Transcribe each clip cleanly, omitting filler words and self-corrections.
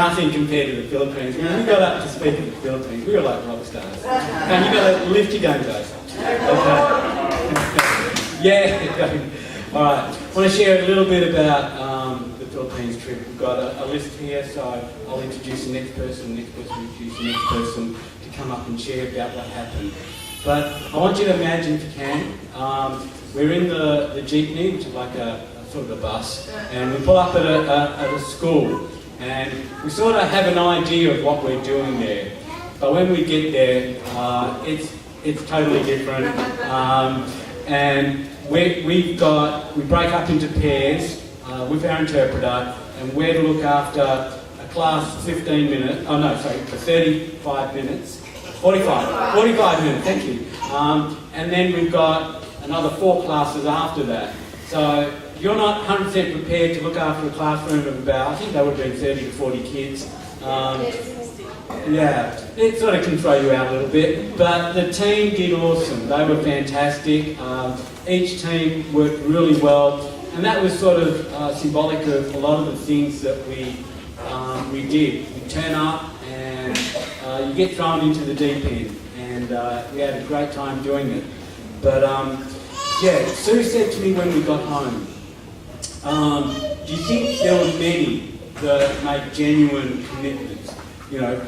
nothing compared to the Philippines. When we got up to speak in the Philippines, we were like rock stars. And you've got to lift your game, guys. Okay. Yeah. All right. I want to share a little bit about the Philippines trip. We've got a list here, so I'll introduce the next person will introduce the next person to come up and share about what happened. But I want you to imagine, if you can, we're in the jeepney, which is like a sort of a bus, and we pull up at a school, and we sort of have an idea of what we're doing there. But when we get there, it's totally different, and we break up into pairs with our interpreter, and we're to look after a class for 35 minutes. 45 minutes, thank you. And then we've got another 4 classes after that. So you're not 100% prepared to look after a classroom of about, I think that would have been 30 to 40 kids. Yeah, it sort of can throw you out a little bit. But the team did awesome. They were fantastic. Each team worked really well. And that was sort of symbolic of a lot of the things that we did. We turn up and you get thrown into the deep end. And we had a great time doing it. But yeah, Sue said to me when we got home, do you think there were many that make genuine commitments? You know,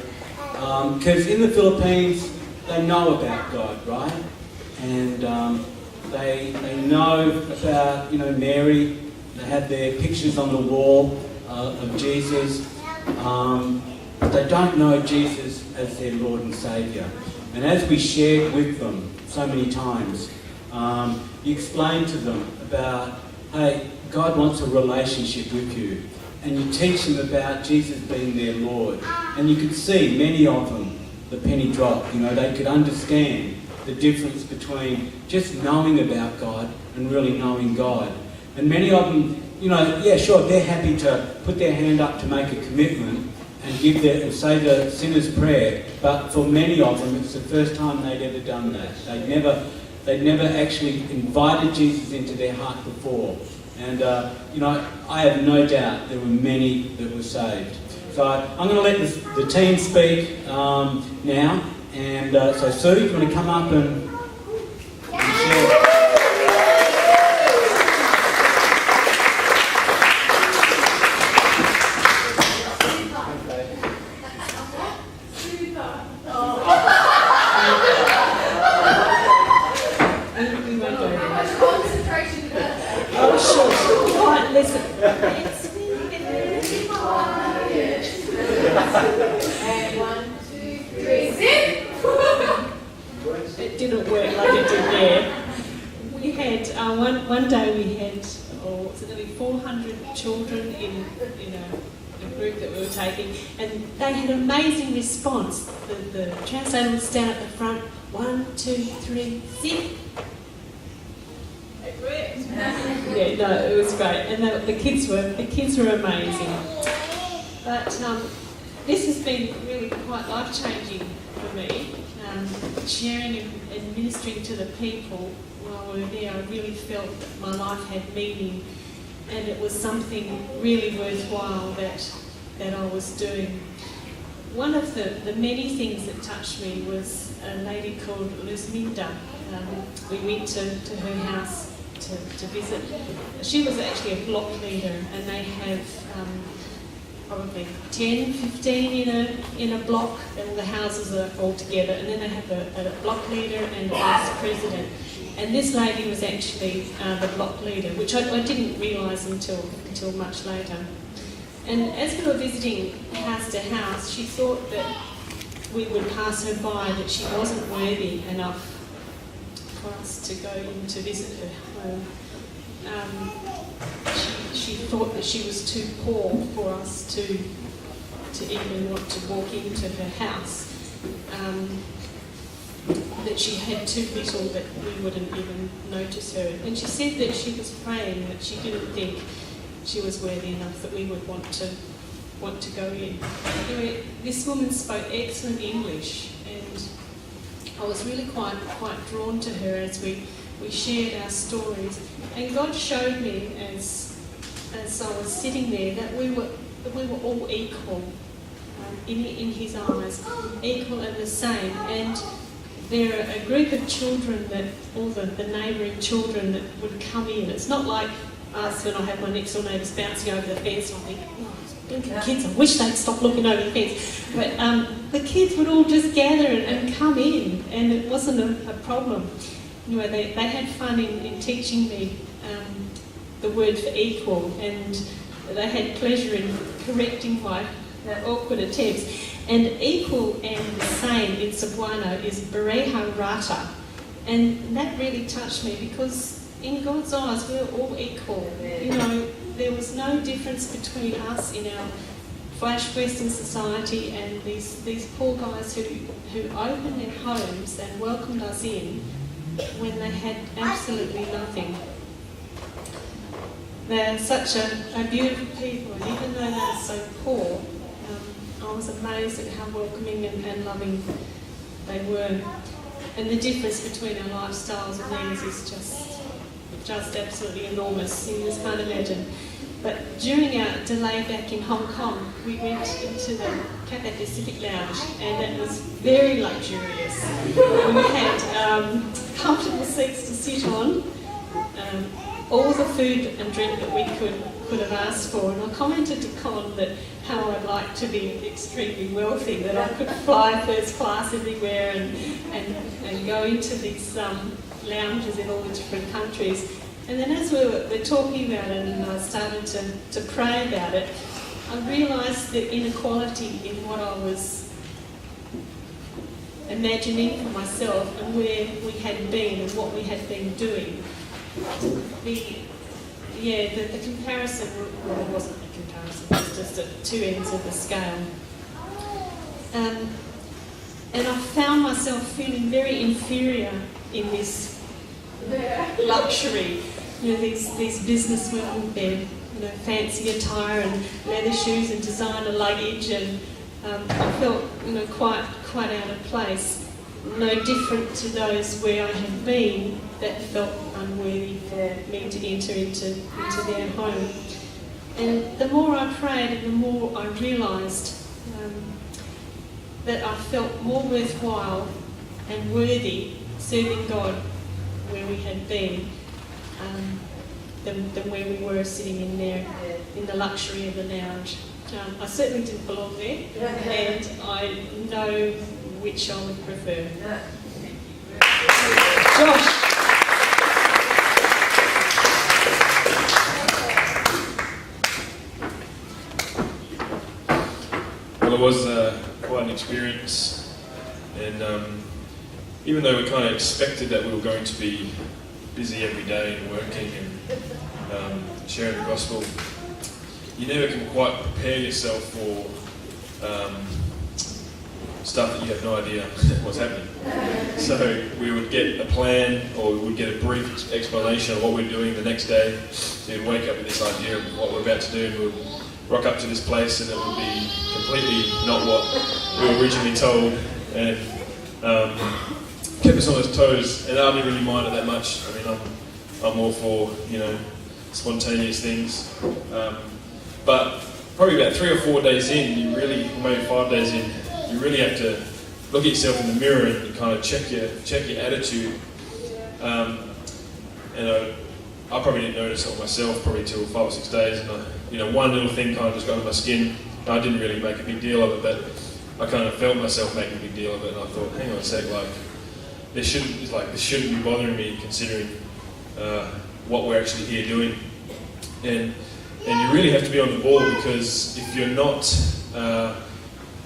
because in the Philippines, they know about God, right? And they know about, you know, Mary. They have their pictures on the wall of Jesus. But they don't know Jesus as their Lord and Saviour. And as we shared with them so many times, you explain to them about, hey, God wants a relationship with you. And you teach them about Jesus being their Lord. And you could see many of them, the penny dropped. You know, they could understand the difference between just knowing about God and really knowing God. And many of them, you know, yeah, sure, they're happy to put their hand up to make a commitment and say the sinner's prayer. But for many of them, it's the first time they'd ever done that. They'd never actually invited Jesus into their heart before. And, you know, I have no doubt there were many that were saved. So I'm going to let the team speak now. And so Sue, you want to come up and share? It didn't work like it did there. We had, one day we had, nearly 400 children in a group that we were taking, and they had an amazing response. The translator would stand at the front, 1, 2, 3, zip. It worked. Yeah, no, it was great, and the kids were amazing. But this has been really quite life-changing for me. Sharing and ministering to the people while we were there, I really felt that my life had meaning, and it was something really worthwhile that I was doing. One of the many things that touched me was a lady called Luzminda. We went to her house to visit. She was actually a block leader, and they have probably 10, 15 in a block, and the houses are all together, and then they have a block leader and a vice president. And this lady was actually the block leader, which I didn't realise until much later. And as we were visiting house to house, she thought that we would pass her by, that she wasn't worthy enough for us to go in to visit her home. She thought that she was too poor for us to even want to walk into her house. That she had too little that we wouldn't even notice her. And she said that she was praying, that she didn't think she was worthy enough that we would want to go in. Anyway, this woman spoke excellent English, and I was really quite drawn to her as we shared our stories. And God showed me as I was sitting there that we were all equal in his eyes, equal and the same. And there are a group of children that, all the neighbouring children that would come in. It's not like us when I have my next door neighbours bouncing over the fence and I think, oh, blinking kids, I wish they'd stop looking over the fence. But the kids would all just gather and come in, and it wasn't a problem. You know, they had fun in teaching me the word for equal, and they had pleasure in correcting my awkward attempts. And equal and the same in Cebuano is Pareho Rata. And that really touched me because in God's eyes we're all equal. You know, there was no difference between us in our flash Western society and these poor guys who opened their homes and welcomed us in when they had absolutely nothing. They're such a beautiful people, and even though they're so poor, I was amazed at how welcoming and loving they were. And the difference between our lifestyles and theirs is just absolutely enormous. You just can't imagine. But during our delay back in Hong Kong, we went into the Cathay Pacific Lounge, and it was very luxurious. We had comfortable seats to sit on, all the food and drink that we could have asked for. And I commented to Con that how I'd like to be extremely wealthy, that I could fly first class everywhere and go into these lounges in all the different countries. And then as we were talking about it and I started to pray about it, I realised the inequality in what I was imagining for myself and where we had been and what we had been doing. The comparison, well, it wasn't a comparison, it was just at two ends of the scale. And I found myself feeling very inferior in this luxury. You know, these businesswomen with their fancy attire and leather shoes and designer luggage, and I felt quite out of place. No different to those where I had been that felt unworthy for me to enter into their home. And the more I prayed and the more I realised that I felt more worthwhile and worthy serving God where we had been than where we were sitting in there in the luxury of the lounge. I certainly didn't belong there, and I know which I would prefer. Josh. Well, it was quite an experience, and even though we kind of expected that we were going to be busy every day and working and sharing the gospel, you never can quite prepare yourself for stuff that you have no idea what's happening. So we would get a plan, or we would get a brief explanation of what we're doing the next day. So you'd wake up with this idea of what we're about to do, and we'd rock up to this place and it would be completely not what we were originally told, and kept us on our toes. And I didn't really mind it that much. I mean, I'm all for spontaneous things, but probably about 3 or 4 days in, maybe 5 days in, you really have to look at yourself in the mirror and kind of check your attitude. And I probably didn't notice it myself probably till 5 or 6 days, and one little thing kind of just got under my skin. I didn't really make a big deal of it, but I kind of felt myself making a big deal of it, and I thought, hang on a sec, this shouldn't be bothering me, considering what we're actually here doing. And you really have to be on the ball, because if you're not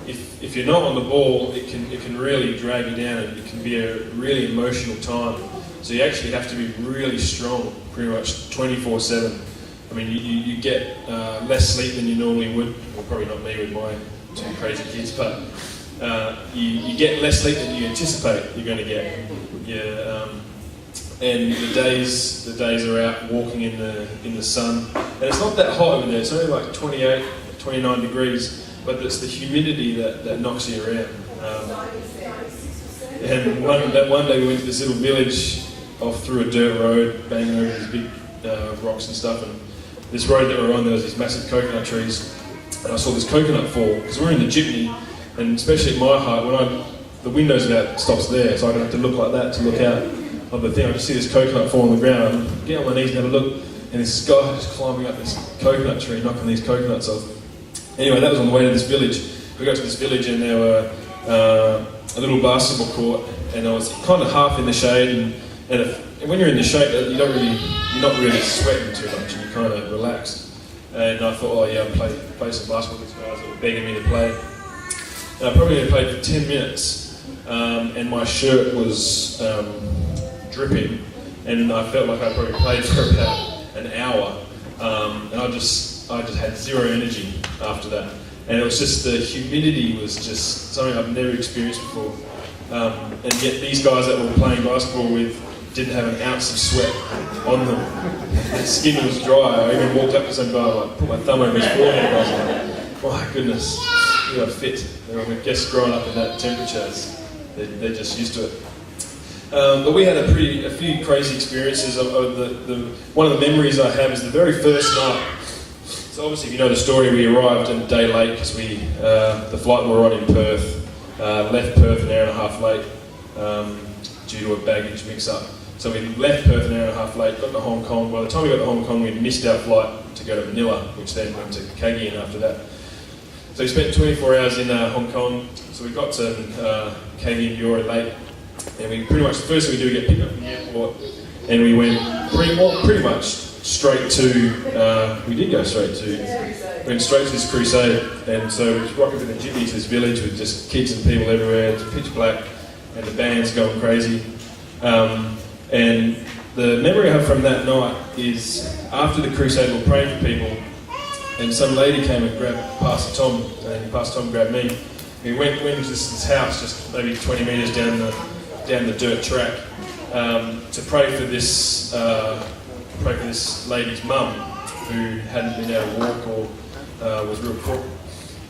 if you're not on the ball, it can really drag you down, and it can be a really emotional time. So you actually have to be really strong, pretty much 24/7. I mean, you get less sleep than you normally would. Well, probably not me with my 2 crazy kids, but you get less sleep than you anticipate you're going to get. And the days are out walking in the sun, and it's not that hot over there. It's only like 28, 29 degrees, but it's the humidity that knocks you around. And one day we went to this little village off through a dirt road, banging over these big rocks and stuff. And this road that we're on, there was these massive coconut trees, and I saw this coconut fall, because we're in the jeepney, and especially at my height, the window's about stops there, so I don't have to look like that to look out of the thing. I just see this coconut fall on the ground, I get on my knees and have a look, and this guy just climbing up this coconut tree, knocking these coconuts off. Anyway, that was on the way to this village. We got to this village and there were a little basketball court, and I was kind of half in the shade, and when you're in the shade, you're not really sweating too much, and you're kind of relaxed. And I thought, oh yeah, I'll play some basketball with these guys that were begging me to play. And I probably only played for 10 minutes, and my shirt was dripping, and I felt like I probably played for about an hour, and I just had zero energy after that. And it was just, the humidity was just something I've never experienced before. And yet these guys that we were playing basketball with didn't have an ounce of sweat on them. Their skin was dry. I even walked up to some guy, like, put my thumb over his forehead, and I was like, my goodness, you are fit. I guess growing up in that temperature, they're just used to it. But we had a few crazy experiences. One of the memories I have is the very first night. So obviously, if you know the story, we arrived a day late because the flight we were on in Perth, left Perth an hour and a half late due to a baggage mix-up. So we left Perth an hour and a half late, got to Hong Kong. By the time we got to Hong Kong, we'd missed our flight to go to Manila, which then went to Cagayan after that. So we spent 24 hours in Hong Kong. So we got to Cagayan Euro late, and we pretty much, the first thing we do, we get picked up from the airport, and we went pretty much straight to, went straight to this crusade. And so we rocked up in the jeepney to this village with just kids and people everywhere. It's pitch black, and the band's going crazy. And the memory I have from that night is, after the crusade, we were praying for people, and some lady came and grabbed Pastor Tom, and Pastor Tom grabbed me. We went into this house, just maybe 20 metres down the dirt track, to pray for this lady's mum, who hadn't been able to walk or was real crook.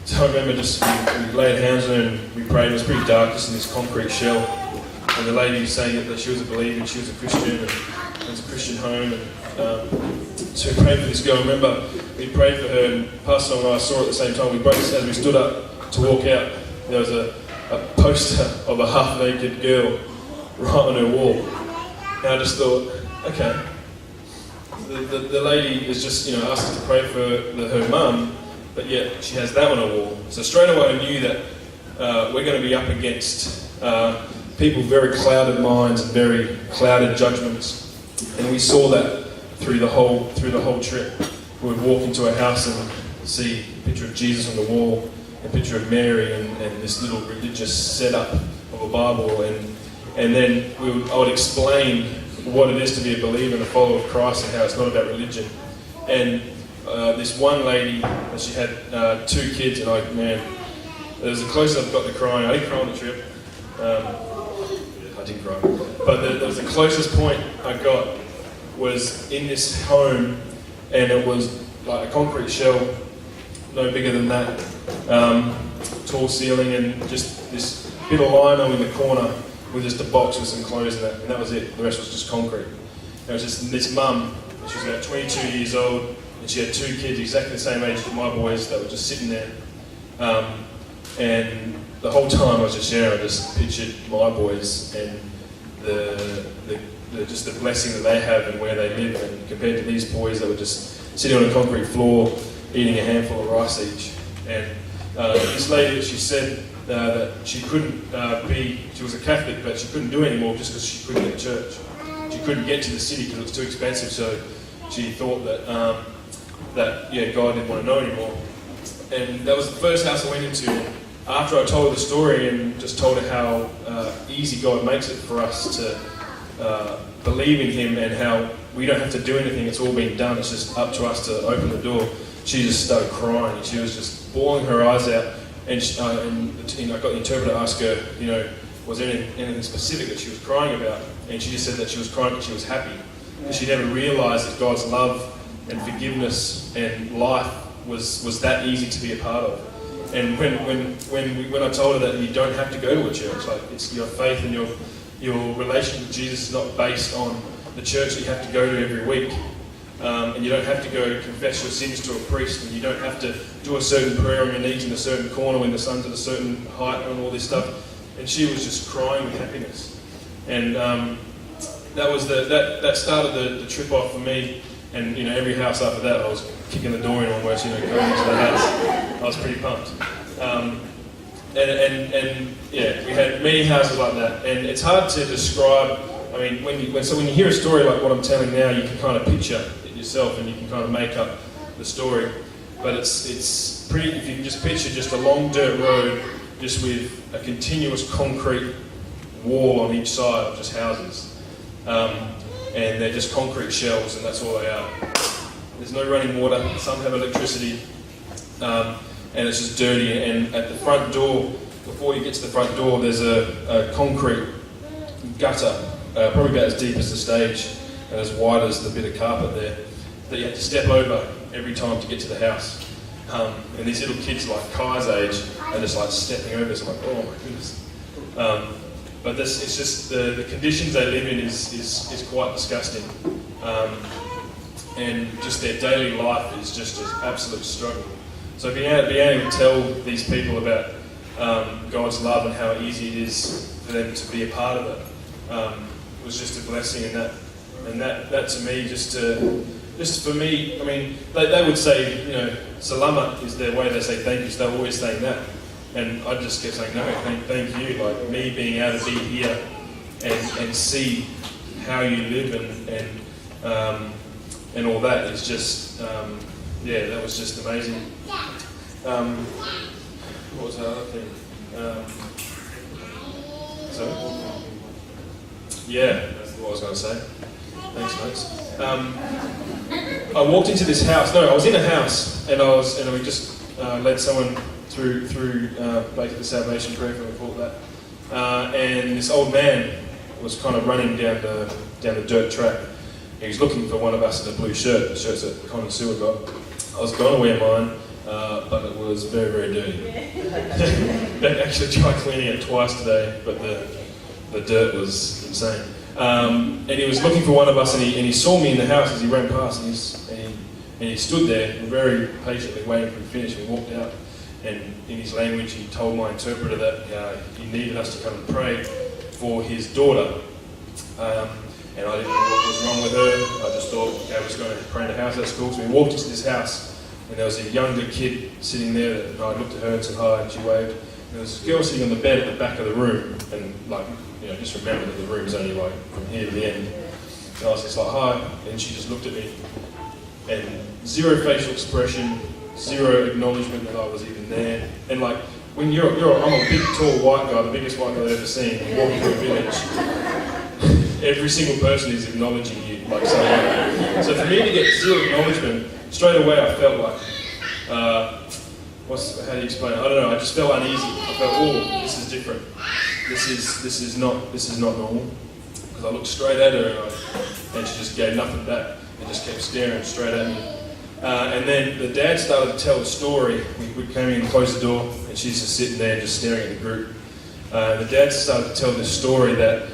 So I remember just we laid hands on her and we prayed. It was pretty dark, just in this concrete shell. And the lady was saying that she was a believer, she was a Christian, and it was a Christian home. And so we prayed for this girl. I remember we prayed for her, and Pastor and I saw at the same time. As we stood up to walk out, there was a poster of a half-naked girl right on her wall. And I just thought, okay, the lady is just, asked us to pray for her mum, but yet she has that on her wall. So straight away I knew that we're going to be up against people with very clouded minds and very clouded judgments. And we saw that through the whole trip. We would walk into a house and see a picture of Jesus on the wall, a picture of Mary, and this little religious setup of a Bible, and then I would explain what it is to be a believer and a follower of Christ, and how it's not about religion. And this one lady, she had 2 kids, and it was the closest I've got to crying. I didn't cry on the trip. I didn't cry. But there was the closest point I got was in this home, and it was like a concrete shell, no bigger than that, tall ceiling, and just this bit of lino in the corner with just a box with some clothes in it, and that was it. The rest was just concrete. It was just this mum. She was about 22 years old, and she had 2 kids exactly the same age as my boys that were just sitting there. And the whole time I was just sharing, I just pictured my boys and just the blessing that they have and where they live, and compared to these boys that were just sitting on a concrete floor eating a handful of rice each. And this lady, she said that she couldn't she was a Catholic, but she couldn't do it anymore just because she couldn't get to church. She couldn't get to the city because it was too expensive, so she thought that God didn't want to know anymore. And that was the first house I went into. After I told her the story and just told her how easy God makes it for us to believe in Him, and how we don't have to do anything, it's all been done, it's just up to us to open the door, she just started crying. She was just bawling her eyes out, and I got the interpreter to ask her, was there anything specific that she was crying about? And she just said that she was crying because she was happy. Because she never realised that God's love and forgiveness and life was that easy to be a part of. And when I told her that you don't have to go to a church, like it's your faith and your relationship with Jesus is not based on the church that you have to go to every week. And you don't have to go confess your sins to a priest, and you don't have to do a certain prayer on your knees in a certain corner when the sun's at a certain height and all this stuff. And she was just crying with happiness. And that started the trip off for me. And every house after that, I was kicking the door in almost, going into the house. I was pretty pumped. And yeah, we had many houses like that. And it's hard to describe. I mean, when you hear a story like what I'm telling now, you can kind of picture it yourself, and you can kind of make up the story. But it's pretty. If you can just picture just a long dirt road, just with a continuous concrete wall on each side of just houses, and they're just concrete shells, and that's all they are. There's no running water. Some have electricity, and it's just dirty. And at the front door, before you get to the front door, there's a concrete gutter. Probably about as deep as the stage and as wide as the bit of carpet there, that you have to step over every time to get to the house. And these little kids like Kai's age are just like stepping over. It's like, oh my goodness. But it's just the conditions they live in is quite disgusting. And just their daily life is just an absolute struggle. So being able to tell these people about God's love and how easy it is for them to be a part of it was just a blessing. And that to me, just for me, I mean, they would say, Salamat is their way. They say thank you. So they're always saying that, and I just kept saying no, thank you. Like me being able to be here and see how you live and all that is just that was just amazing. What was the other thing? That's what I was going to say. Thanks, mates. I walked into this house. No, I was in a house, and we just led someone through basically salvation prayer, if we call it that. And this old man was kind of running down the dirt track. He was looking for one of us in a blue shirt, the shirts that Con and Sue had got. I was going to wear mine, but it was very, very dirty. They actually tried cleaning it twice today, but the dirt was insane. And he was looking for one of us, and he saw me in the house as he ran past, and he stood there very patiently waiting for me to finish. And we walked out, and in his language he told my interpreter that he needed us to come and pray for his daughter. And I didn't know what was wrong with her. I just thought I was going to pray in the house at school. So we walked into this house, and there was a younger kid sitting there, and I looked at her and said hi, and she waved. And there was a girl sitting on the bed at the back of the room, and just remember that the room's only like from here to the end. And I was just like, hi, and she just looked at me, and zero facial expression, zero acknowledgement that I was even there. And like, when I'm a big, tall white guy, the biggest white guy I've ever seen, walking through a village, every single person is acknowledging you, like saying. So for me to get zero acknowledgement, straight away I felt like, how do you explain it? I don't know. I just felt uneasy. I felt, oh, this is different. This is not normal. Because I looked straight at her and she just gave nothing back and just kept staring straight at me. And then the dad started to tell the story. We came in and closed the door, and she's just sitting there just staring at the group. The dad started to tell this story that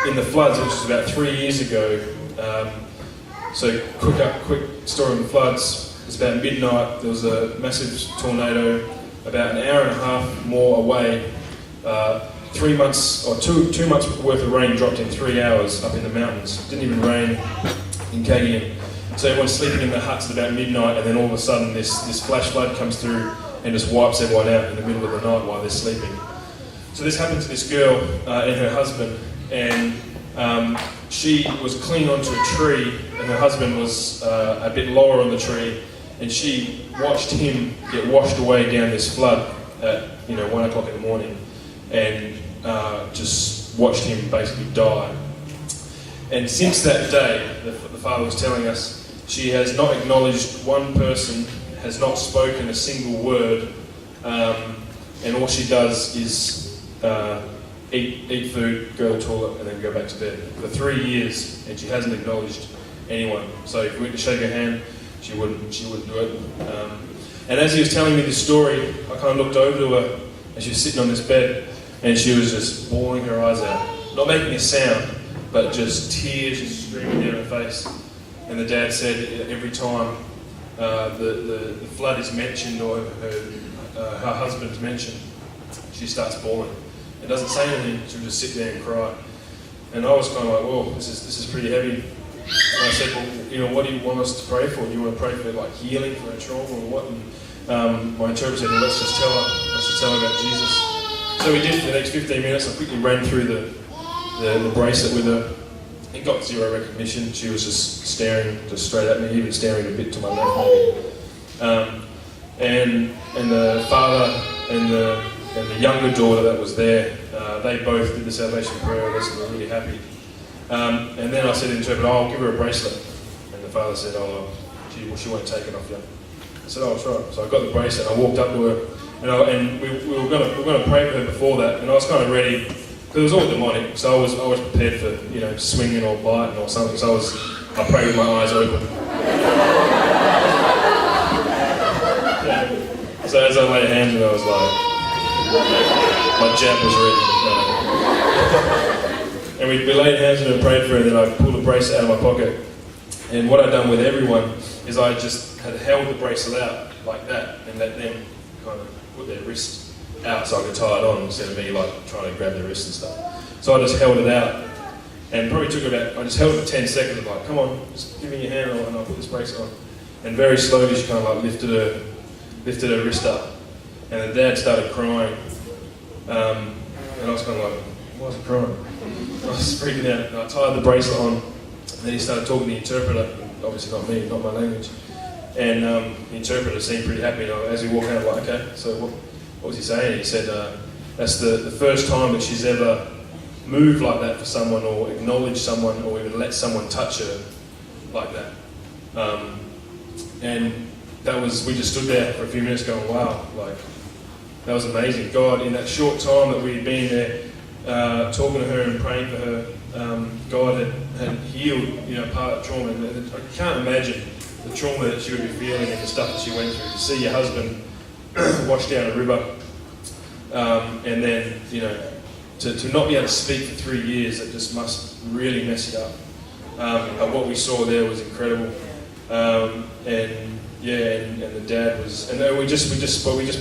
in the floods, which was about 3 years ago. So quick story on the floods. It was about midnight. There was a massive tornado about an hour and a half more away. 3 months or two months worth of rain dropped in 3 hours up in the mountains. It didn't even rain in Cagayan. So everyone's sleeping in the huts at about midnight, and then all of a sudden this flash flood comes through and just wipes everyone out in the middle of the night while they're sleeping. So this happened to this girl and her husband, and she was clinging onto a tree, and her husband was a bit lower on the tree, and she watched him get washed away down this flood at 1 o'clock in the morning, and just watched him basically die. And since that day, the father was telling us, she has not acknowledged one person, has not spoken a single word, and all she does is eat food, go to the toilet, and then go back to bed for 3 years, and she hasn't acknowledged anyone. So if we went to shake her hand, she wouldn't do it. And as he was telling me this story, I kind of looked over to her, and she was sitting on this bed, and she was just bawling her eyes out, not making a sound, but just tears just streaming down her face. And the dad said every time the flood is mentioned or her husband's mentioned, she starts bawling. It doesn't say anything, she'll just sit there and cry. And I was kind of like, whoa, this is pretty heavy. And I said, well, what do you want us to pray for? Do you want to pray for like healing for her trauma or what? And my interpreter said, well, let's just tell her about Jesus. So we did for the next 15 minutes. I quickly ran through the bracelet with her. It got zero recognition. She was just staring just straight at me, even staring a bit to my left maybe. And the father and the younger daughter that was there, they both did the salvation prayer. They were really happy. And then I said to the interpreter, I'll give her a bracelet. And the father said, she won't take it off yet. I said, oh, sure. So I got the bracelet, I walked up to her, and we were going to pray for her before that, and I was kind of ready, because it was all demonic, so I was prepared for, swinging or biting or something, so I prayed with my eyes open. Yeah. So as I laid hands on her, I was like, my jab was ready. And we laid hands on her and prayed for her, and then I pulled the bracelet out of my pocket. And what I'd done with everyone is I just had held the bracelet out like that and let them kind of put their wrist out so I could tie it on instead of me like trying to grab their wrist and stuff. So I just held it out and probably I just held it for 10 seconds and like, come on, just give me your hand and I'll put this bracelet on. And very slowly she kind of like lifted her wrist up. And the dad started crying. And I was kind of like, why was he crying? I was freaking out. And I tied the bracelet on. And then he started talking to the interpreter, obviously not me, not my language. And the interpreter seemed pretty happy. And as we walked out, I was like, okay, so what was he saying? He said that's the first time that she's ever moved like that for someone or acknowledged someone or even let someone touch her like that. And we just stood there for a few minutes going, wow, like, that was amazing. God, in that short time that we'd been there, talking to her and praying for her, God had healed, part of trauma. And I can't imagine the trauma that she would be feeling and the stuff that she went through. To see your husband washed down a river, and then, to not be able to speak for 3 years, it just must really mess you up. But what we saw there was incredible. And the dad was, and we just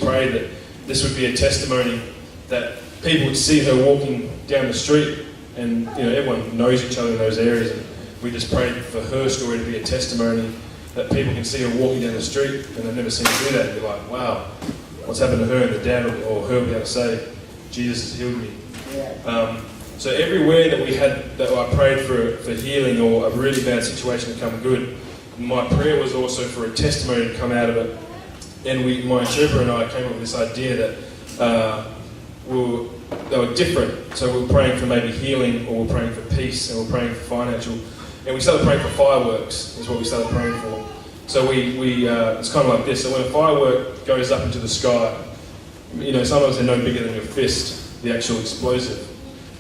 prayed that this would be a testimony that people would see her walking down the street, and everyone knows each other in those areas, and we just prayed for her story to be a testimony that people can see her walking down the street and they've never seen her do that and be like, wow, what's happened to her? And the dad or her will be able to say, Jesus has healed me. So everywhere that I prayed for healing or a really bad situation to come good, my prayer was also for a testimony to come out of it. And my interpreter and I came up with this idea that they were different. So we were praying for maybe healing, or we were praying for peace, and we were praying for financial. And we started praying for fireworks, is what we started praying for. So it's kind of like this. So when a firework goes up into the sky, sometimes they're no bigger than your fist, the actual explosive.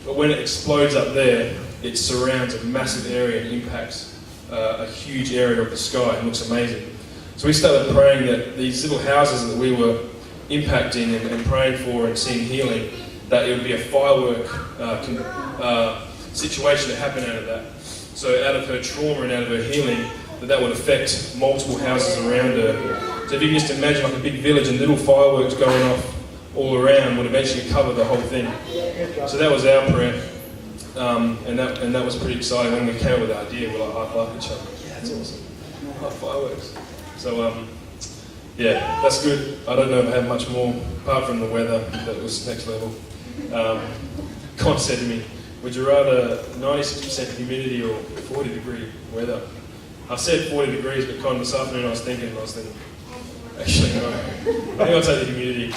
But when it explodes up there, it surrounds a massive area and impacts a huge area of the sky. It looks amazing. So we started praying that these little houses that we were impacting and praying for and seeing healing, that it would be a firework situation to happen out of that. So out of her trauma and out of her healing, that would affect multiple houses around her. So if you can just imagine like a big village and little fireworks going off all around would eventually cover the whole thing. So that was our prayer. And that was pretty exciting. When we came up with the idea, we were like high-fiving each other. Yeah, that's awesome. Like fireworks. So that's good. I don't know if I have much more, apart from the weather, that was next level. Con said to me, would you rather 96% humidity or 40-degree weather? I said 40 degrees, but Con, this afternoon I was thinking, actually no. I think I'll take the humidity.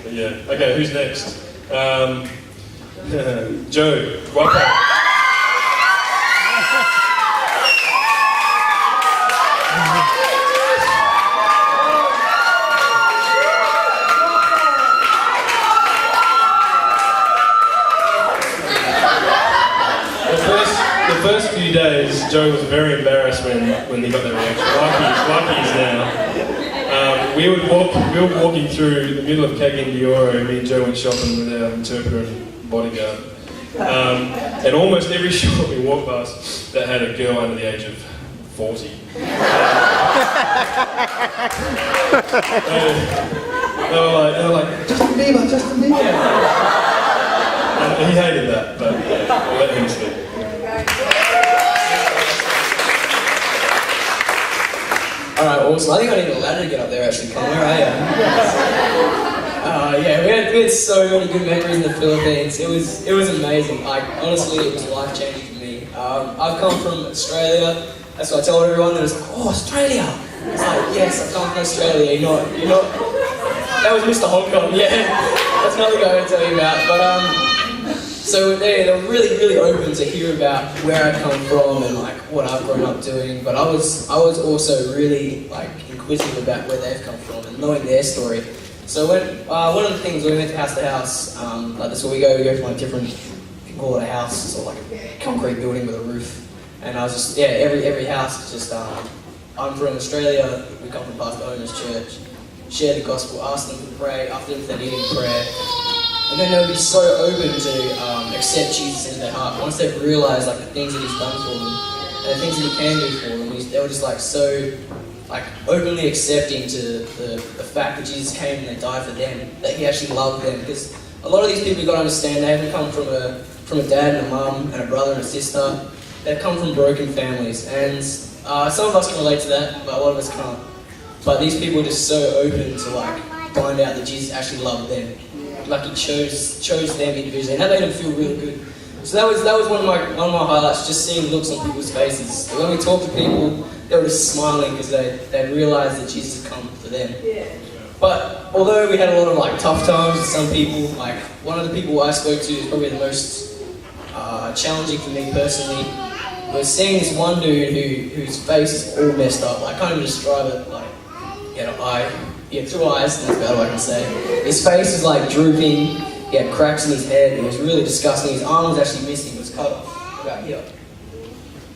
But yeah, okay, who's next? Joe, welcome. The first few days, Joe was very embarrassed when he got that reaction. Like he is now. We were walking through the middle of Cagandioro, and me and Joe went shopping with our interpreter and bodyguard. And almost every shop we walked past that had a girl under the age of 40. They were like, Justin Bieber, Justin Bieber. And he hated that, but yeah, we'll let him speak. Alright, awesome. I think I need a ladder to get up there actually, Connor. Yeah, we had so many good memories in the Philippines. It was amazing. Like, honestly, it was life-changing for me. I've come from Australia. That's what I told everyone. They was like, oh, Australia! It's like, yes, I've come from Australia. You're not... That was Mr. Hong Kong, yeah. That's another guy I'll tell you about. But, so they're really, really open to hear about where I come from and like what I've grown up doing. But I was also really like inquisitive about where they've come from and knowing their story. So when one of the things we went to house, like that's where we go from like different, you can call it a house, sort of like a concrete building with a roof. And I was just every house is just I'm from Australia. We come from Pastor Omer's church. Share the gospel, ask them to pray, ask them if they needed prayer. And then they'll be so open to accept Jesus into their heart. Once they've realised like the things that He's done for them and the things that He can do for them, they were just like so like openly accepting to the fact that Jesus came and they died for them, that He actually loved them. Because a lot of these people, you've got to understand, they haven't come from a dad and a mum and a brother and a sister. They've come from broken families, and some of us can relate to that, but a lot of us can't. But these people are just so open to like find out that Jesus actually loved them. Like He chose them individually, and that made them feel really good. So that was one of my highlights, just seeing looks on people's faces. When we talk to people, they were just smiling because they realised that Jesus had come for them. Yeah. But although we had a lot of like tough times with some people, like one of the people I spoke to is probably the most challenging for me personally. Was seeing this one dude whose face is all messed up. Like, I can't even describe it. Like, he had two eyes, that's about all I can say. His face was like drooping, he had cracks in his head, it was really disgusting. His arm was actually missing, it was cut off about here.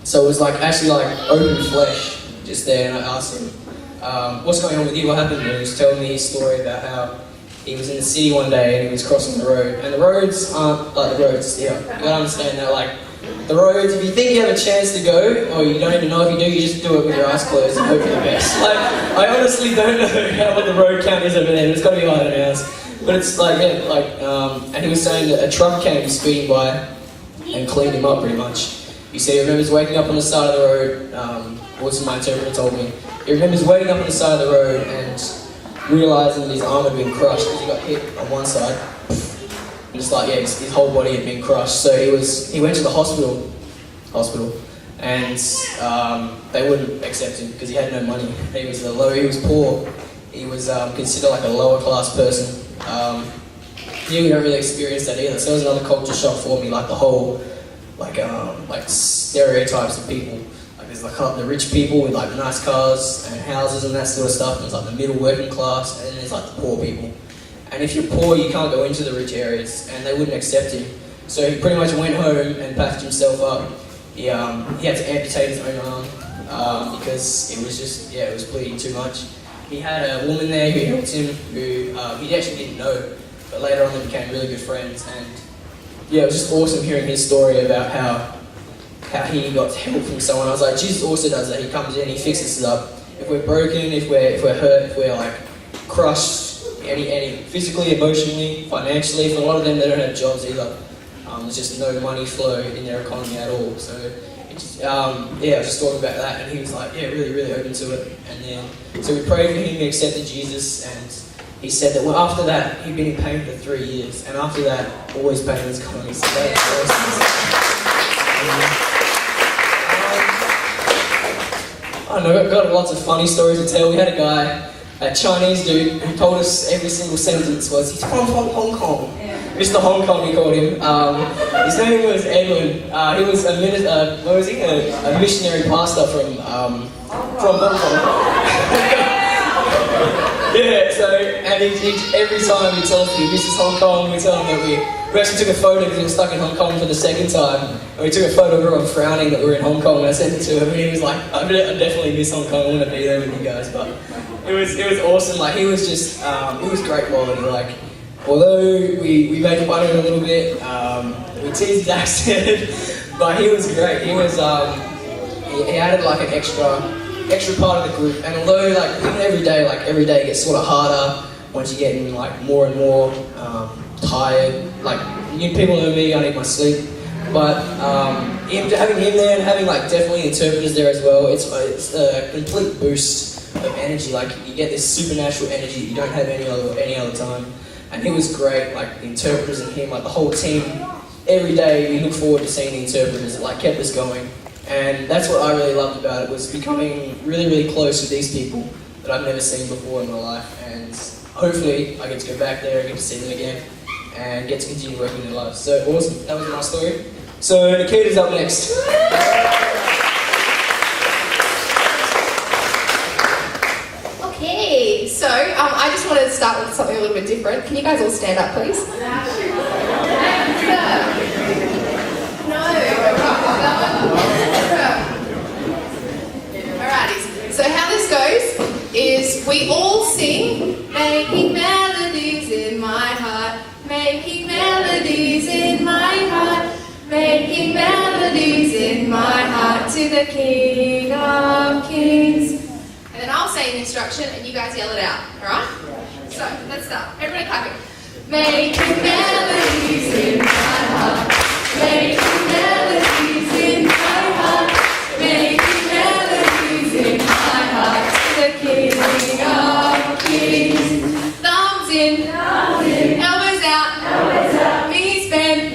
So it was like actually like open flesh just there, and I asked him, what's going on with you, what happened? And he was telling me his story about how he was in the city one day and he was crossing the road. And the roads aren't like the roads here. You gotta understand that, like, the roads, if you think you have a chance to go, or you don't even know if you do, you just do it with your eyes closed and hope for the best. Like, I honestly don't know what the road count is over there, but it's got to be higher than ours. But it's like, and he was saying that a truck came speeding by and cleaned him up pretty much. He said he remembers waking up on the side of the road, what's my interpreter told me. He remembers waking up on the side of the road and realising that his arm had been crushed because he got hit on one side. Just like, his whole body had been crushed. So he went to the hospital, and they wouldn't accept him because he had no money. He was poor. He was considered like a lower class person. You don't really experience that either. So it was another culture shock for me, like the whole, like stereotypes of people. Like there's like the rich people with like nice cars and houses and that sort of stuff. And there's like the middle working class, and then there's like the poor people. And if you're poor, you can't go into the rich areas, and they wouldn't accept him. So he pretty much went home and patched himself up. He had to amputate his own arm because it was just, it was bleeding too much. He had a woman there who helped him, who he actually didn't know, but later on they became really good friends. And it was just awesome hearing his story about how he got help from someone. I was like, Jesus also does that. He comes in, he fixes us up. If we're broken, if we're hurt, if we're like crushed, any physically, emotionally, financially. For a lot of them, they don't have jobs either. There's just no money flow in their economy at all. So, I was just talking about that, and he was like, really, really open to it. And then, so we prayed for him, he accepted Jesus, and he said that after that, he'd been in pain for 3 years, and after that, always pain was coming. So that's awesome. I don't know, I've got lots of funny stories to tell. We had a Chinese dude who told us every single sentence was, he's from Hong Kong. Yeah. Mr. Hong Kong, we called him. His name was Edwin. He was a missionary pastor from Hong Kong. And every time he tells me, this is Hong Kong, we tell him that we actually took a photo because we were stuck in Hong Kong for the second time. And we took a photo of everyone frowning that we were in Hong Kong, and I sent it to him, and he was like, I definitely miss Hong Kong, I want to be there with you guys. But it was awesome. Like, he was just, it was great quality. Like, although we made fun of him a little bit, we teased his accent, but he was great. He was he added like an extra part of the group, and although like even every day gets sort of harder once you're getting like more and more tired. Like people know me, I need my sleep. But having him there and having like definitely interpreters there as well, it's a complete boost of energy. Like you get this supernatural energy that you don't have any other time. And he was great. Like the interpreters and him, like the whole team. Every day we look forward to seeing the interpreters. It like kept us going, and that's what I really loved about it, was becoming really close with these people that I've never seen before in my life. And hopefully I get to go back there and get to see them again and get to continue working their lives. So awesome. That was my story. So Nikita's up next. Okay, so I just wanted to start with something a little bit different. Can you guys all stand up, please? Alrighty, so how this goes is we all sing, making melodies in my heart, making melodies in my heart, making melodies in my heart to the King of Kings. And then I'll say the instruction and you guys yell it out, alright? So, let's start. Everybody clapping. Making melodies in my heart, making melodies in my heart, making melodies in my heart to the King of Kings. Thumbs in, elbows out, knees bent,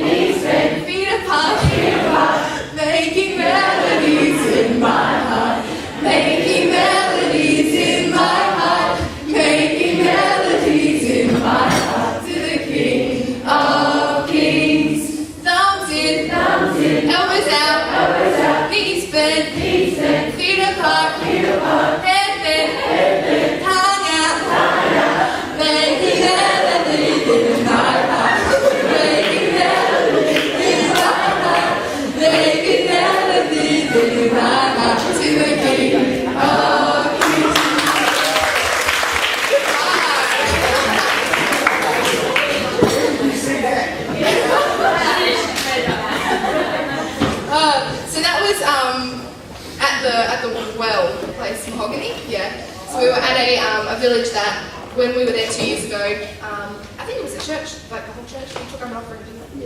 feet apart, making melodies in my heart, making melodies in my heart, making melodies in my heart to the King of Kings. Thumbs in, elbows out, knees bent, feet apart, head bent, tongue out, making melodies in my heart, making melodies in my heart, making melodies in my heart to the King of Kings. So that was at the well place, Mahogany. Yeah. So we were at a village that when we were there 2 years ago, I think it was a church, like the whole church. We took our offering, didn't we?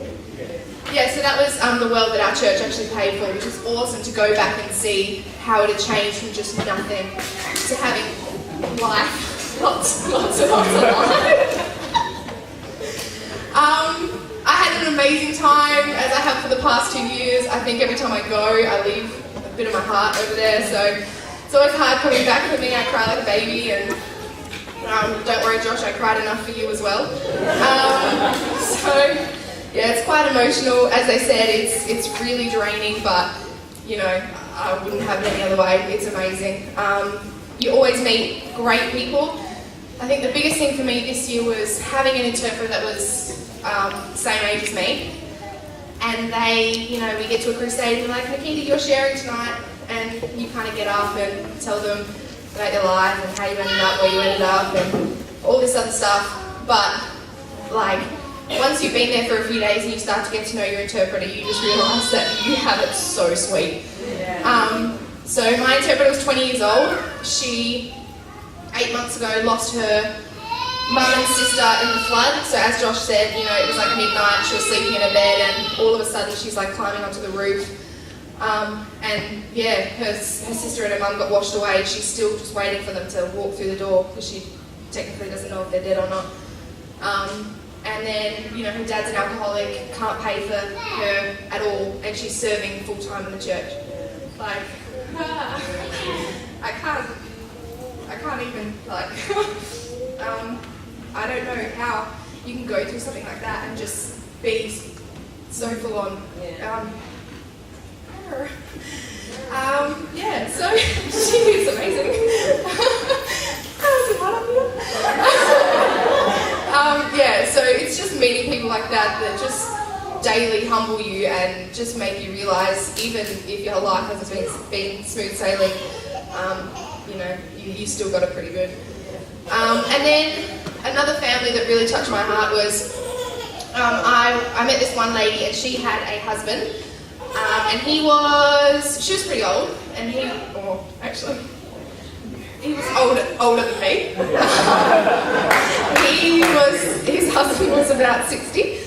Yeah. So that was the well that our church actually paid for, which was awesome to go back and see how it had changed from just nothing to having life, lots of life. I had an amazing time, as I have for the past 2 years. I think every time I go, I leave a bit of my heart over there, so it's always hard coming back for me. I cry like a baby, and don't worry, Josh, I cried enough for you as well. So, yeah, it's quite emotional. As I said, it's really draining, but, you know, I wouldn't have it any other way. It's amazing. You always meet great people. I think the biggest thing for me this year was having an interpreter that was same age as me, and they, you know, we get to a crusade and they're like, Nikita, you're sharing tonight, and you kind of get up and tell them about your life and how you ended up where you ended up and all this other stuff. But like, once you've been there for a few days and you start to get to know your interpreter, you just realise that you have it so sweet. So my interpreter was 20 years old. She 8 months ago lost her mum and sister in the flood. So as Josh said, you know, it was like midnight, she was sleeping in her bed, and all of a sudden she's like climbing onto the roof. And yeah, her sister and her mum got washed away. She's still just waiting for them to walk through the door because she technically doesn't know if they're dead or not. And then, you know, her dad's an alcoholic, can't pay for her at all, and she's serving full time in the church. Like, I can't even, like, I don't know how you can go through something like that and just be so full on. Yeah, so she is amazing. Yeah, so it's just meeting people like that just daily humble you and just make you realise, even if your life hasn't been smooth sailing, you know, you still got it pretty good. And then another family that really touched my heart was I met this one lady, and she had a husband, and she was pretty old, and he was older than me. His husband was about 60.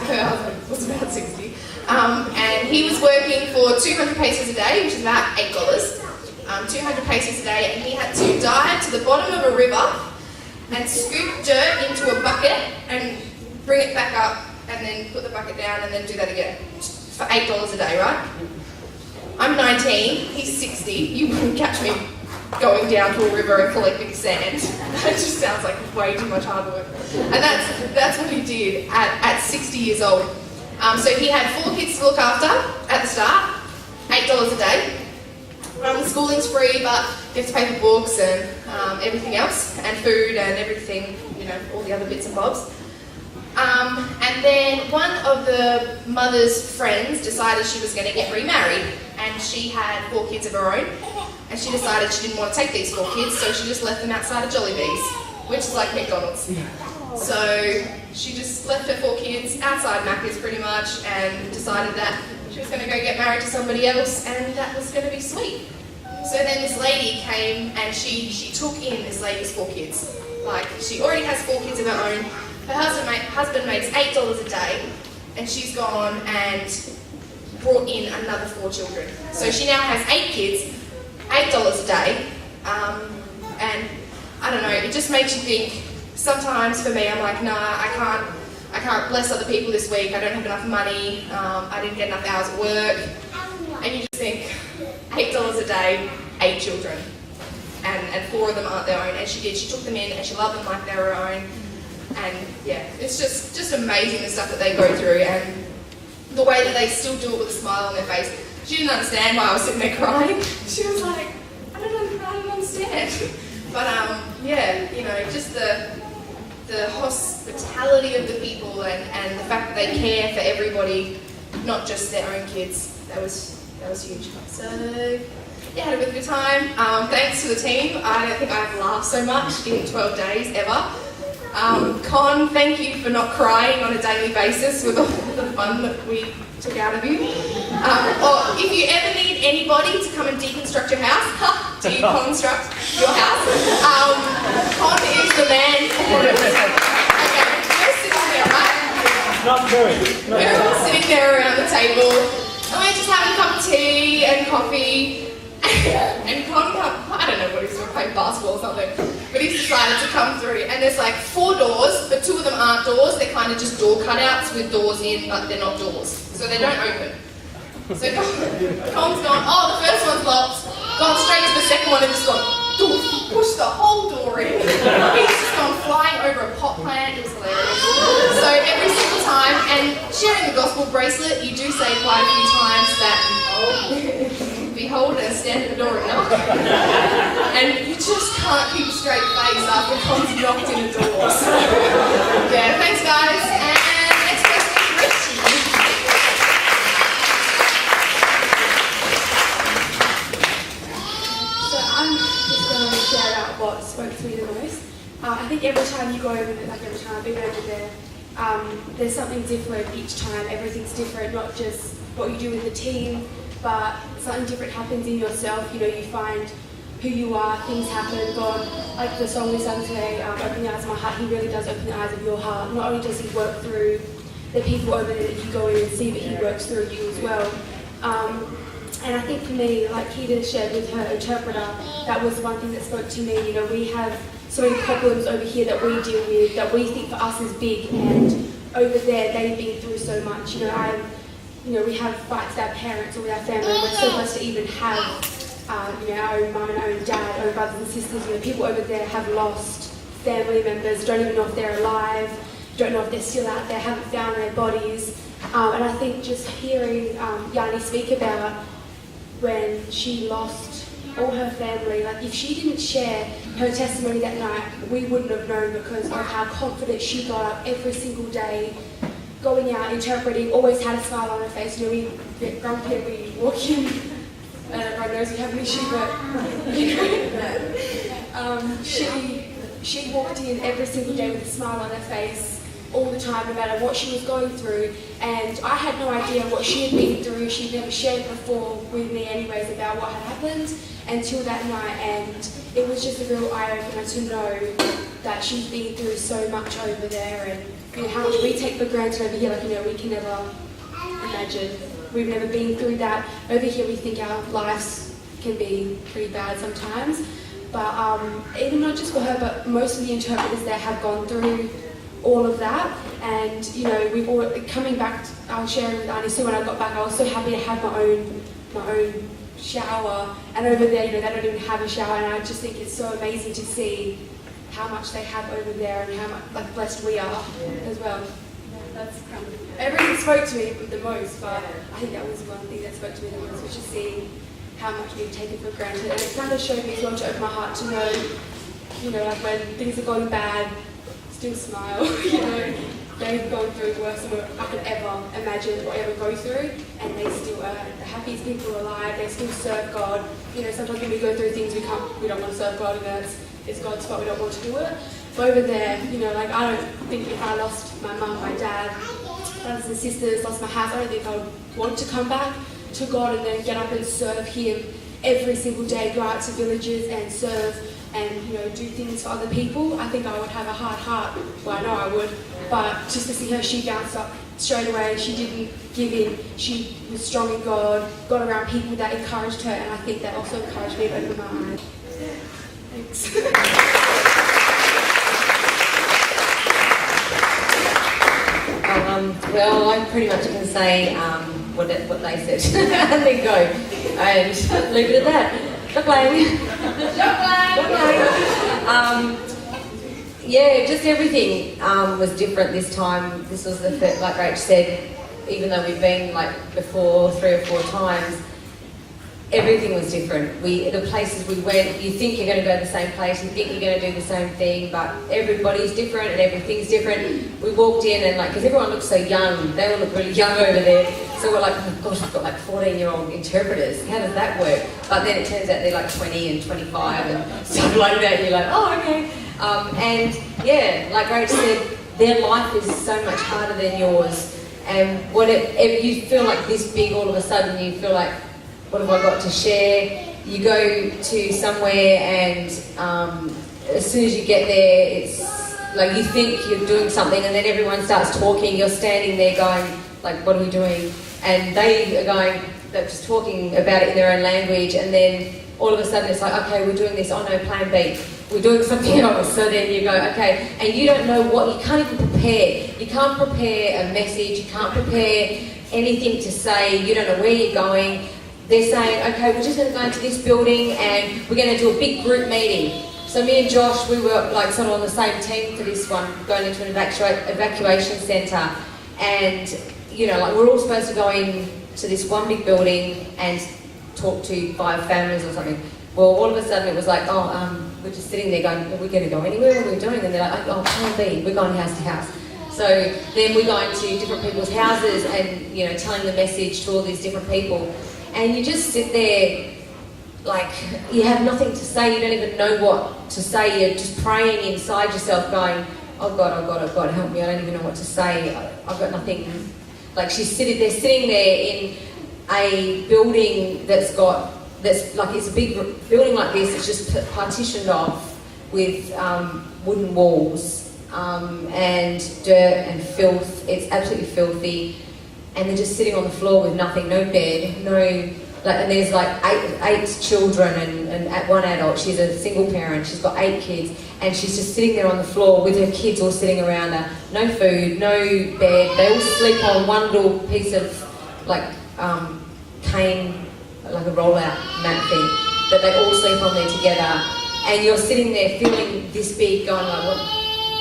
Her husband was about 60. And he was working for 200 paces a day, which is about $8. 200 paces a day, and he had to dive to the bottom of a river and scoop dirt into a bucket and bring it back up, and then put the bucket down, and then do that again for $8 a day, right? I'm 19, he's 60. You wouldn't catch me going down to a river and collecting sand. That just sounds like way too much hard work. And that's what he did at 60 years old. So he had 4 kids to look after at the start, $8 a day. The schooling's free, but you have to pay for books and everything else, and food and everything, all the other bits and bobs. And then one of the mother's friends decided she was going to get remarried, and she had 4 kids of her own, and she decided she didn't want to take these 4 kids, so she just left them outside of Jollibee's, which is like McDonald's. So she just left her 4 kids outside Macca's pretty much, and decided that she was going to go get married to somebody else, and that was going to be sweet. So then this lady came, and she took in this lady's 4 kids. Like, she already has 4 kids of her own. Her husband makes $8 a day, and she's gone and brought in another 4 children. So she now has 8 kids, $8 a day, and I don't know, it just makes you think. Sometimes for me, I'm like, nah, I can't bless other people this week. I don't have enough money. I didn't get enough hours at work. And you just think, $8 a day, 8 children, and 4 of them aren't their own. And she did. She took them in, and she loved them like they were her own. And yeah, it's just amazing the stuff that they go through, and the way that they still do it with a smile on their face. She didn't understand why I was sitting there crying. She was like, I don't understand. But yeah, just the hospitality of the people, and the fact that they care for everybody, not just their own kids. That was huge. So yeah, had a really good time. Thanks to the team. I don't think I've laughed so much in 12 days ever. Con, thank you for not crying on a daily basis with all the fun that we took out of you. Or if you ever need anybody to come and deconstruct your house, deconstruct your house, Con is the man for it. Okay, we're sitting there, right? Not very. We're all sitting there around the table, and we're just having a cup of tea and coffee. And Con, I don't know what he's doing, playing basketball or something, but he's decided to come through, and there's like 4 doors, but 2 of them aren't doors. They're kind of just door cutouts with doors in, but they're not doors, so they don't open. So Con's gone, oh, the first one's locked, gone straight to the second one and just gone, doof, pushed the whole door in. He's just gone flying over a pot plant. It was hilarious. So every single time, and sharing the gospel bracelet, you do say quite a few times that, behold and stand at the door and knock. And you just can't keep a straight face after Con's knocked in the door. So, yeah, thanks guys. And next question is Richie. So I'm just going to shout out what spoke to me the most. I think every time you go over there, like every time I've been over there, there's something different each time. Everything's different, not just what you do with the team, but something different happens in yourself. You find who you are, things happen. God, like the song we sang today, Open the Eyes of My Heart, He really does open the eyes of your heart. Not only does He work through the people over there that you go in and see, but He works through you as well. And I think for me, like Keita shared with her interpreter, that was one thing that spoke to me. We have so many problems over here that we deal with, that we think for us is big, and over there they've been through so much. We have fights with our parents or with our family. We're so blessed to even have, our own mum and our own dad, our own brothers and sisters. People over there have lost family members, don't even know if they're alive, don't know if they're still out there, haven't found their bodies. And I think just hearing Yanni speak about when she lost all her family, like if she didn't share her testimony that night, we wouldn't have known, because of how confident she got up every single day, going out, interpreting, always had a smile on her face. We get grumpy and we walk in, everyone knows we have an issue, but she walked in every single day with a smile on her face, all the time, no matter what she was going through. And I had no idea what she had been through. She'd never shared before with me anyways about what had happened until that night. And it was just a real eye-opener to know that she's been through so much over there, and you know, how much we take for granted over here. Like, you know, we can never imagine. We've never been through that. Over here we think our lives can be pretty bad sometimes. But even not just for her, but most of the interpreters there have gone through all of that. And you know, we've all coming back. I was sharing with Arnie, so when I got back, I was so happy to have my own shower. And over there, you know, they don't even have a shower. And I just think it's so amazing to see how much they have over there and how much like blessed we are as well. That's everything spoke to me the most, but I think that was one thing that spoke to me the most, was just seeing how much we've taken for granted. And it kind of showed me as well, to open my heart to know, you know, like when things are going bad, still smile. You know, they've gone through worse than I could ever imagine or ever go through, and they still are the happiest people alive. They still serve God. You know, sometimes when we go through things, we don't want to serve God, and it's God's fault, we don't want to do it. But over there, you know, like I don't think if I lost my mum, my dad, brothers and sisters, lost my house, I don't think I would want to come back to God and then get up and serve Him every single day, go out to villages and serve and, you know, do things for other people. I think I would have a hard heart. Well, I know I would. But just to see her, she bounced up straight away. She didn't give in. She was strong in God, got around people that encouraged her, and I think that also encouraged me to open my eyes. Thanks. Well, I pretty much can say what they said and then go and leave it at that. Don't blame. Yeah, just everything was different this time. This was the first, like Rach said, even though we've been like before 3 or 4 times, everything was different. The places we went, you think you're going to go to the same place, you think you're going to do the same thing, but everybody's different and everything's different. We walked in and like, because everyone looks so young, they all look really young over there. So we're like, oh gosh, we've got like 14-year-old interpreters. How does that work? But then it turns out they're like 20 and 25 and stuff like that. And you're like, oh, okay. And yeah, like Rach said, their life is so much harder than yours. And if you feel like this big all of a sudden, you feel like, what have I got to share? You go to somewhere and as soon as you get there, it's like you think you're doing something and then everyone starts talking. You're standing there going, like, what are we doing? And they are going, they're just talking about it in their own language, and then all of a sudden it's like, okay, we're doing this, oh no, plan B. We're doing something else. So then you go, okay, and you don't know you can't even prepare. You can't prepare a message, you can't prepare anything to say, you don't know where you're going. They're saying, okay, we're just going to go into this building and we're going to do a big group meeting. So me and Josh, we were like sort of on the same team for this one, going into an evacuation centre. And, you know, like we're all supposed to go in to this one big building and talk to 5 families or something. Well, all of a sudden it was like, we're just sitting there going, are we going to go anywhere? What are we doing? And they're like, oh, plan B, we're going house to house. So then we're going to different people's houses and, you know, telling the message to all these different people. And you just sit there, like, you have nothing to say, you don't even know what to say, you're just praying inside yourself going, oh God, help me, I don't even know what to say, I've got nothing. Like they're sitting there in a building that's like, it's a big building like this, it's just partitioned off with wooden walls and dirt and filth, it's absolutely filthy. And they're just sitting on the floor with nothing, no bed, and there's like eight children and 1 adult. She's a single parent, she's got 8 kids, and she's just sitting there on the floor with her kids all sitting around her. No food, no bed, they all sleep on one little piece of like cane, like a roll-out mat thing, that they all sleep on there together. And you're sitting there feeling this big, going like,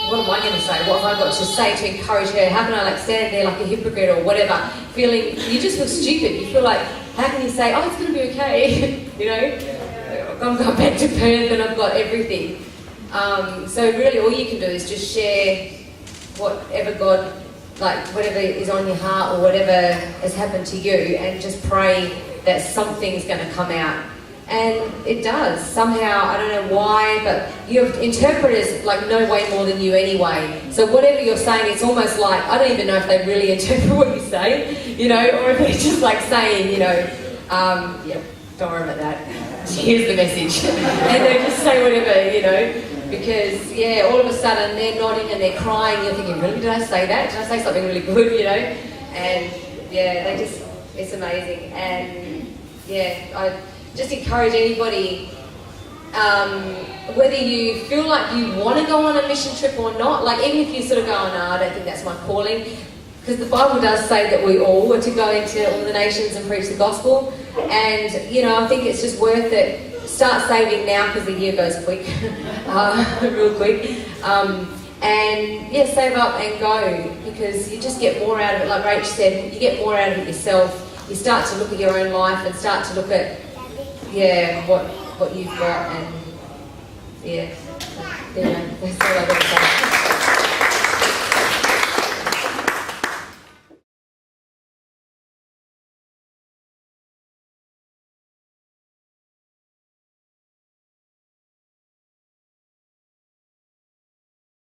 what am I going to say? What have I got to say to encourage her? How can I like stand there like a hypocrite or whatever? You just feel stupid. You feel like, how can you say, oh, it's going to be okay? You know, I'm going to go back to Perth and I've got everything. So really all you can do is just share whatever God, like whatever is on your heart or whatever has happened to you, and just pray that something's going to come out. And it does. Somehow, I don't know why, but your interpreters like know way more than you anyway. So whatever you're saying, it's almost like, I don't even know if they really interpret what you say, you know, or if they're just like saying, you know, yeah, don't worry about that. Here's the message. And they just say whatever, you know, because, yeah, all of a sudden they're nodding and they're crying. You're thinking, really, did I say that? Did I say something really good, you know? And, yeah, they just, it's amazing. And, yeah, I just encourage anybody, whether you feel like you want to go on a mission trip or not, like even if you sort of go, no, I don't think that's my calling, because the Bible does say that we all were to go into all the nations and preach the gospel. And, you know, I think it's just worth it. Start saving now because the year goes quick, real quick. And, yeah, save up and go, because you just get more out of it. Like Rach said, you get more out of it yourself. You start to look at your own life and start to look at, yeah, what you've got, and, yeah, you know, that's all I've got to say.